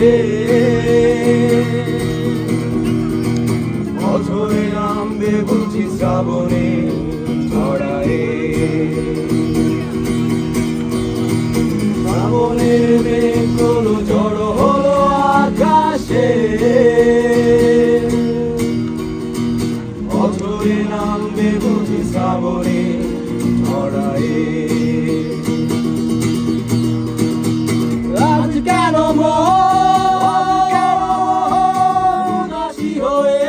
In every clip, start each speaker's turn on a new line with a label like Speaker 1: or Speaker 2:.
Speaker 1: আকাশে অঝরে নামবে বুঝি শ্রাবণে ছড়ায়ে শ্রাবণের মেঘগুলো জড়ো হলো আকাশে অঝরে নামবে বুঝি শ্রাবণে ছড়ায়ে আজ কেন উদাসী হয়ে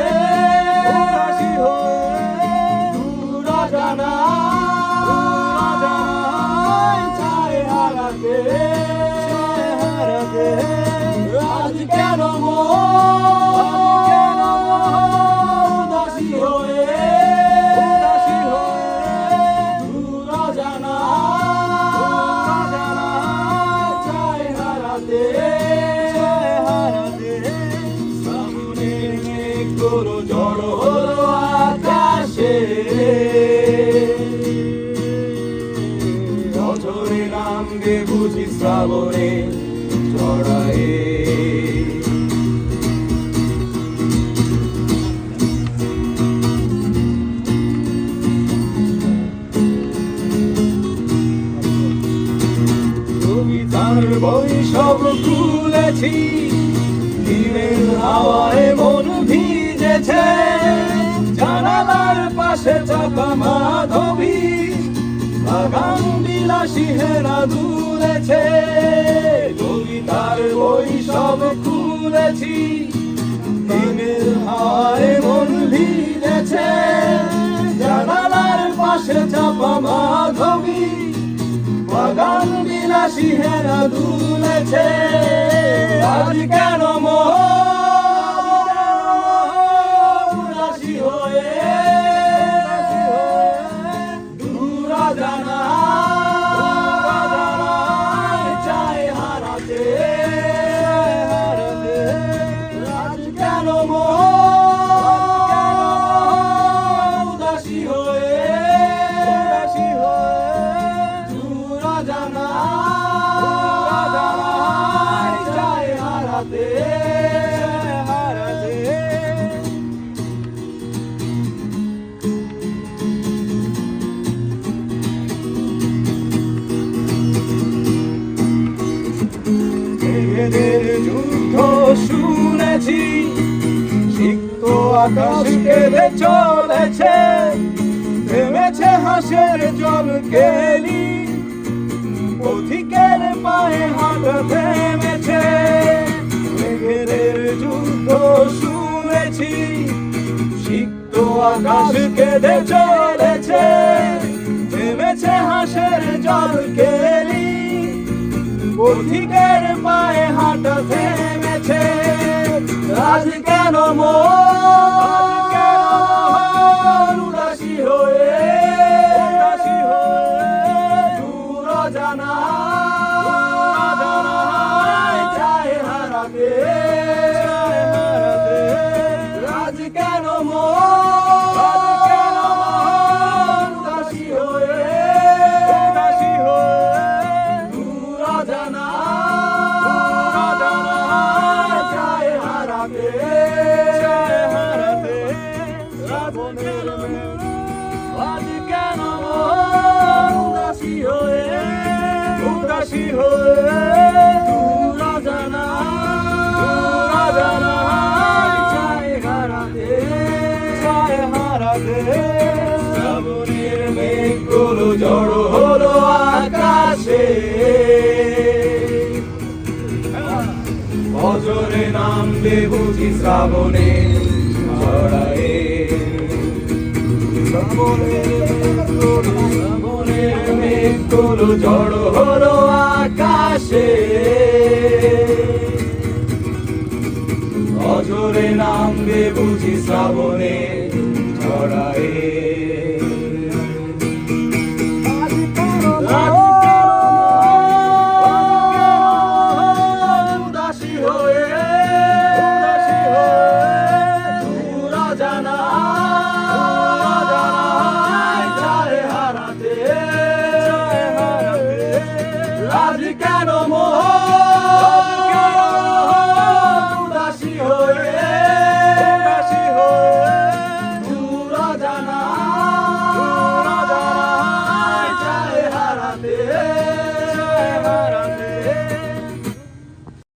Speaker 1: দূর অজানায় চায় হারাতে আজ কেন উদাসী হয়ে দূর অজানায় চায় হারাতে শ্রাবণের মেঘগুলো জড়ো হলো আকাশে অঝরে নামবে বুঝি শ্রাবণে ছড়ায়ে কবিতার বই সব খুলেছি দিনের হাওয়ায় মন ভিজেছে জানালার পাশে চাপা মাধবী বাগান বিলাসী হেরা দুলেছে কবিতার বই সব খুলেছি দিনের হাওয়ায় মন ভিজেছে জানালার পাশে চাপা মাধবী বাগান বিলাসী হেরা দুলেছে আজ কেন উদাসী হয়ে দূর অজানায় চায় হারাতে আজ কেন উদাসী হয়ে দূর অজানায় চায় হারাতে মেঘেদের যুদ্ধ শুনেছি সিক্ত আকাশ কেঁদে চলেছে থেমেছে হাঁসের জল কেলি পথিকের পায়ে হাঁটা থেমেছে মেঘেদের যুদ্ধ শুনেছি সিক্ত আকাশ কেঁদে চলেছে থেমেছে হাঁসের জল কেলি পথিকের পায়ে হাঁটা থেমেছে আজ কেন উদাসী হয়ে দূর অজানায় চায় হারাতে আজ কেন উদাসী হয়ে দূর অজানায় চায় হারাতে শ্রাবণের আজ কেন উদাসী হয়ে দূর অজানায় চায় হারাতে শ্রাবণের মেঘগুলো জড়ো হলো আকাশে অঝরে নামবে বুঝি শ্রাবণে ছড়ায়ে শ্রাবণের মেঘগুলো জড়ো হলো আকাশে অঝরে নামবে বুঝি শ্রাবণে ছড়ায়ে।